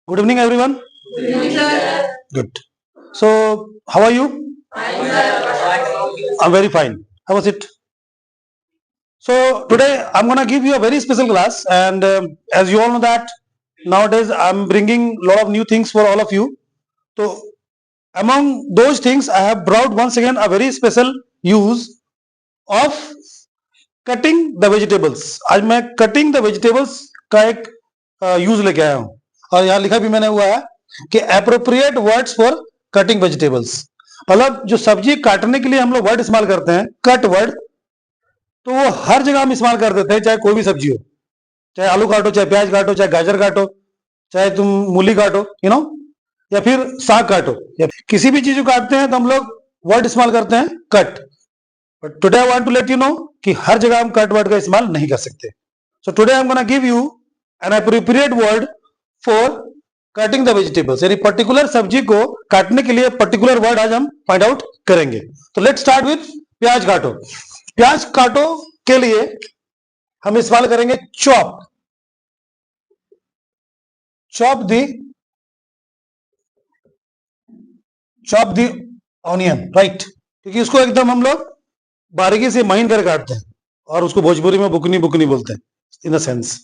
Good evening, everyone. Good evening, sir. Good. So, how are you? Fine, sir. I'm very fine. How was it? So, today I'm gonna give you a very special class, and as you all know that nowadays I'm bringing a lot of new things for all of you. So, among those things, I have brought once again a very special use of cutting the vegetables. आज मैं cutting the vegetables का एक use लेके आया हूं और यहाँ लिखा भी मैंने हुआ है कि appropriate words for cutting vegetables. मतलब जो सब्जी काटने के लिए हम लोग वर्ड इस्तेमाल करते हैं, कट वर्ड, तो वो हर जगह हम इस्तेमाल कर देते हैं, चाहे कोई भी सब्जी हो, चाहे आलू काटो, चाहे प्याज काटो, चाहे गाजर काटो, चाहे तुम मूली काटो, या फिर साग काटो, या किसी भी चीज को काटते हैं तो हम लोग वर्ड इस्तेमाल करते हैं cut. But today I want to let you know कि हर जगह हम कट वर्ड का इस्तेमाल नहीं कर सकते. So today I am gonna give you N appropriate word for cutting the vegetables. यानी पर्टिकुलर सब्जी को काटने के लिए पर्टिकुलर वर्ड आज हम फाइंड आउट करेंगे. तो लेट स्टार्ट विथ प्याज काटो. प्याज काटो के लिए हम इस्तेमाल करेंगे चॉप. चॉप दी ऑनियन, राइट. क्योंकि उसको एकदम हम लोग बारीकी से महीन कर काटते हैं और उसको भोजपुरी में बुकनी बुकनी बोलते हैं इन द सेंस.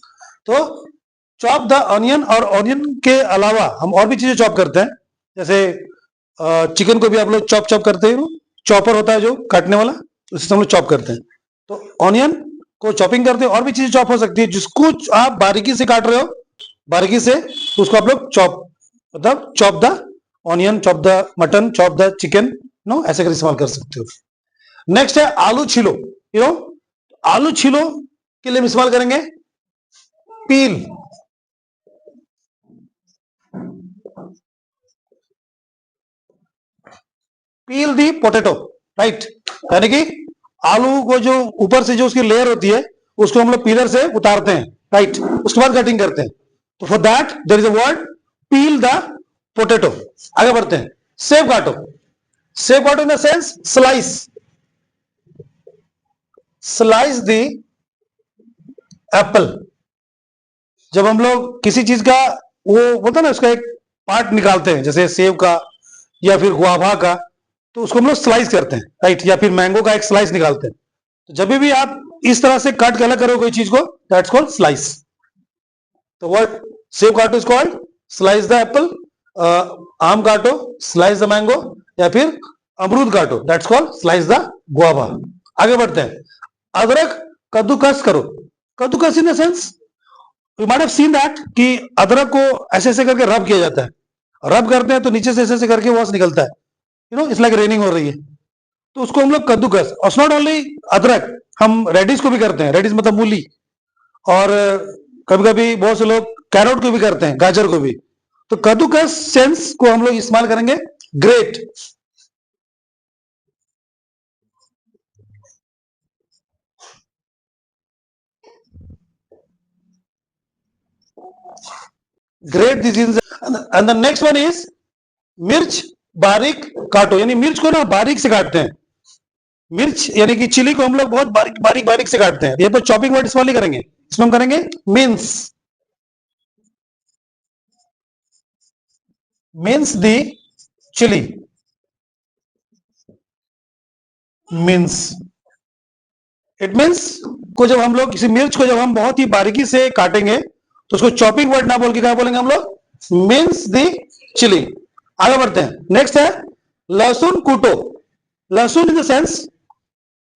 तो चॉप द ऑनियन, और ऑनियन के अलावा हम और भी चीजें चॉप करते हैं. जैसे चिकन को भी आप लोग चॉप करते हैं, चॉपर होता है जो काटने वाला, उससे हम लोग चॉप करते हैं. तो ऑनियन को चॉपिंग करते हैं. और भी चीजें चॉप हो सकती है जिसको आप बारीकी से काट रहे हो, बारीकी से, उसको आप लोग चॉप, मतलब chop the onion, chop the mutton, chop the chicken, no, ऐसे कर इस्तेमाल कर सकते हो. नेक्स्ट है आलू छीलो. आलू छीलो के लिए हम इस्तेमाल करेंगे पील. पील दी पोटैटो, राइट. यानी कि आलू को जो ऊपर से जो उसकी लेयर होती है उसको हम लोग पीलर से उतारते हैं, राइट. उसके बाद कटिंग करते हैं. तो for that there is a word, peel the potato. आगे बढ़ते हैं. सेब काटो. सेब काटो in the sense slice. Slice the apple. जब हम लोग किसी चीज का वो बोलते हैं ना, उसका एक पार्ट निकालते हैं, जैसे सेब का या फिर गुआवा का, तो उसको हम लोग स्लाइस करते हैं, राइट. या फिर मैंगो का एक स्लाइस निकालते हैं. तो जब भी आप इस तरह से कट के अलग करो कोई चीज को, दैट्स कॉल्ड स्लाइस. तो वर्ड सेब काटो is called slice the Apple. आम काटो, स्लाइस द मैंगो. या फिर अमरूद काटो, that's called slice the guava. आगे बढ़ते हैं. अदरक कद्दूकस करो. कद्दूकस इन the sense you might have seen that कि अदरक को ऐसे ऐसे करके रब किया जाता है. रब करते हैं तो नीचे से ऐसे ऐसे करके वॉश निकलता है, इट्स लाइक रेनिंग हो रही है. तो उसको हम लोग कद्दूकस. और नॉट ओनली अदरक, हम रेडिश को भी करते हैं. रेडिश मतलब मूली. और कभी कभी बहुत से लोग कैरोट को भी करते हैं, गाजर को भी. तो कद्दूकस सेंस को हम लोग इस्तेमाल करेंगे great. Great this is. And the next one is मिर्च बारीक काटो. यानी मिर्च को ना बारीक से काटते हैं. मिर्च यानी कि चिली को हम लोग बहुत बारीक बारीक बारीक से काटते हैं. ये पर चॉपिंग वर्ड इस्तेमाल नहीं करेंगे, इसमें हम करेंगे mince. Mince the chilli. Mince it means को जब हम लोग किसी मिर्च को जब हम बहुत ही बारीकी से काटेंगे तो उसको चॉपिंग वर्ड ना बोल के क्या बोलेंगे हम लोग, मिन्स दी चिली. आगे बढ़ते हैं. नेक्स्ट है लहसुन कूटो. लहसुन इन द सेंस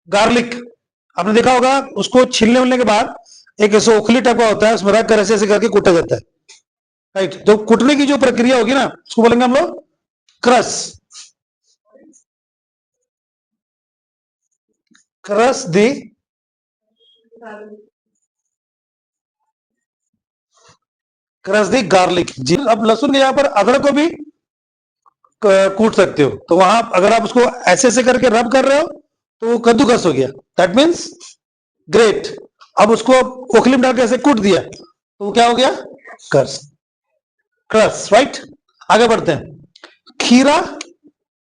गार्लिक. आपने देखा होगा उसको छीलने उलने के बाद एक ऐसा ओखली टाइप का होता है, उसमें रख कर ऐसे ऐसे करके कूटा जाता है, राइट. तो कूटने की जो प्रक्रिया होगी ना, उसको बोलेंगे हम लोग क्रश. क्रश दी क्रश दी गार्लिक जी. अब लहसुन के यहाँ पर अदरक को भी कूट सकते हो. तो वहां अगर आप उसको ऐसे ऐसे करके रब कर रहे हो तो वो कद्दूकस हो गया, दैट मीन्स ग्रेट. अब उसको ओखली में डाल के ऐसे कूट दिया तो वो क्या हो गया, क्रश. Crush, right. आगे बढ़ते हैं. खीरा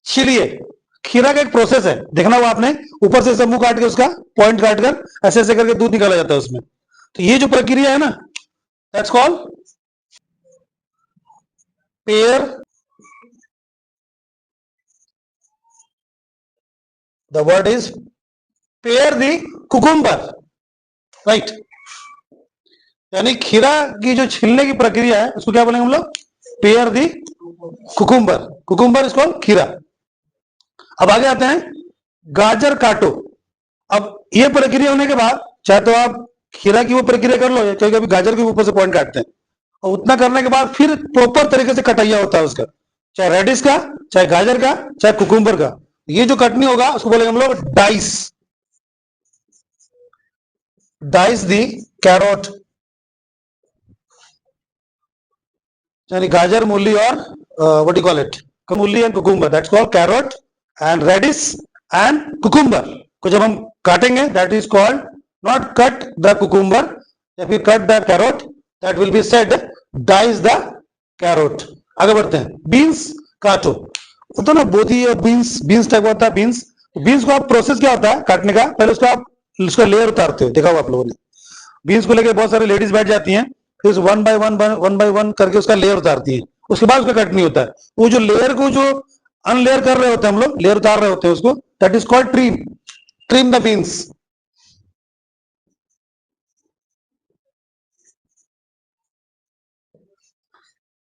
छीलिए. खीरा का एक प्रोसेस है, देखना हुआ आपने, ऊपर से सब मुंह काट के उसका पॉइंट काट कर ऐसे ऐसे करके दूध निकाला जाता है उसमें. तो ये जो प्रक्रिया है ना, that's called pair the word is pair the cucumber, right? यानी खीरा की जो छिलने की प्रक्रिया है उसको क्या बोलेंगे हम लोग? Pair the cucumber. Cucumber is called खीरा. अब आगे आते हैं गाजर काटो. अब ये प्रक्रिया होने के बाद चाहे तो आप खीरा की वो प्रक्रिया कर लो या कभी कभी गाजर के ऊपर से पॉइंट काटते हैं, और उतना करने के बाद फिर प्रॉपर तरीके से कटाइया होता है उसका, चाहे रेडिश का, चाहे गाजर का, चाहे कुकुम्बर का. ये जो कटनी होगा उसको बोलेंगे हम लोग डाइस. डाइस दी कैरोट, यानी गाजर, मूली और व्हाट यू कॉल इट, मूली and cucumber, that's called carrot and radish and cucumber को जब हम काटेंगे that is called not cut the cucumber या फिर cut the carrot, that will be said dice the carrot. आगे बढ़ते हैं. बीन्स काटो. तो ना बोधी और बीन्स, बीन्स टाइप होता है बीन्स. बीन्स को आप प्रोसेस क्या होता है काटने का, पहले उसका आप उसका लेयर उतारते हो, देखा हो आप लोगों ने. बीन्स को लेकर बहुत सारी लेडीज बैठ जाती हैं, फिर वन बाय वन करके उसका लेयर उतारती है, उसके बाद उसका कट नहीं होता है. वो जो लेयर को जो अनलेयर कर रहे होते हैं हम लोग, लेयर उतार रहे होते हैं उसको, that is called trim. Trim the beans.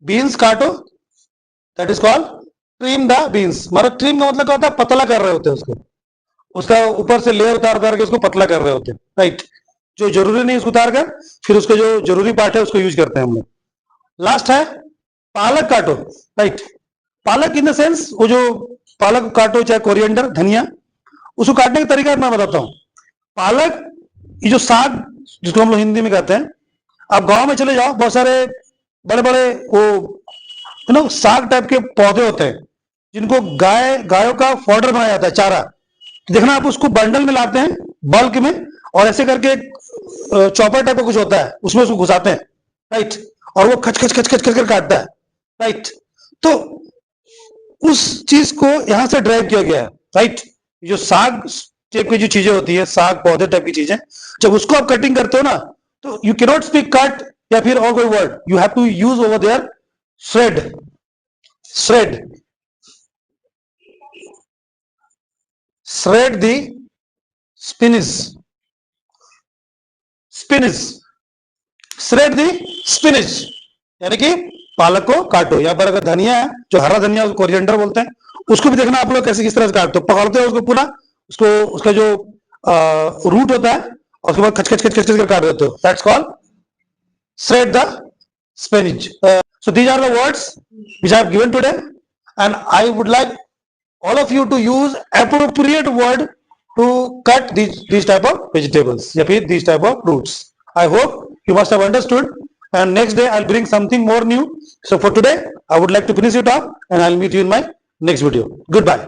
Beans काटो, that is called trim the beans. मतलब ट्रिम का मतलब क्या होता है? पतला कर रहे होते हैं उसको, उसका ऊपर से लेयर उतार उतार के उसको पतला कर रहे होते हैं, राइट. जो जरूरी नहीं उसको उतार कर फिर उसको जो जरूरी पार्ट है उसको यूज करते हैं हम लोग. लास्ट है पालक काटो, राइट. पालक इन द सेंस वो जो पालक काटो, चाहे कोरिएंडर, धनिया, उसको काटने का तरीका मैं बताता हूँ. पालक, ये जो साग जिसको हम लोग हिंदी में कहते हैं, आप गांव में चले जाओ, बहुत सारे बड़े बड़े वो साग टाइप के पौधे होते हैं जिनको गायों का फॉडर बनाया जाता है, चारा. देखना आप उसको बंडल में लाते हैं बल्क में, और ऐसे करके चॉपर टाइप का कुछ होता है उसमें उसको घुसाते हैं, राइट. और वो खच खच खच खच कर काटता है, राइट. तो उस चीज को यहां से ड्राइव किया गया है, राइट. जो साग टाइप की जो चीजें होती है, साग पौधे टाइप की चीजें, जब उसको आप कटिंग करते हो ना, तो you can not speak cut या फिर और कोई word, you have to use over there shred. Shred, shred the spinach. Spinach, shred the spinach, यानी कि पालक को काटो. या पर अगर धनिया है, जो हरा धनिया उसको कोरिएंडर बोलते हैं, उसको भी देखना आप लोग कैसे किस तरह से काटते हो. पकड़ते हो उसको पूरा, उसको उसका जो रूट होता है, और उसके बाद खच खच खच खच कर काट देते हो, that's called shred the spinach. So these are the words which I have given today, and I would like all of you to use appropriate word to cut these type of vegetables या फिर these type of fruits. I hope you must have understood, and next day I'll bring something more new. So for today I would like to finish it off, and I'll meet you in my next video. Goodbye.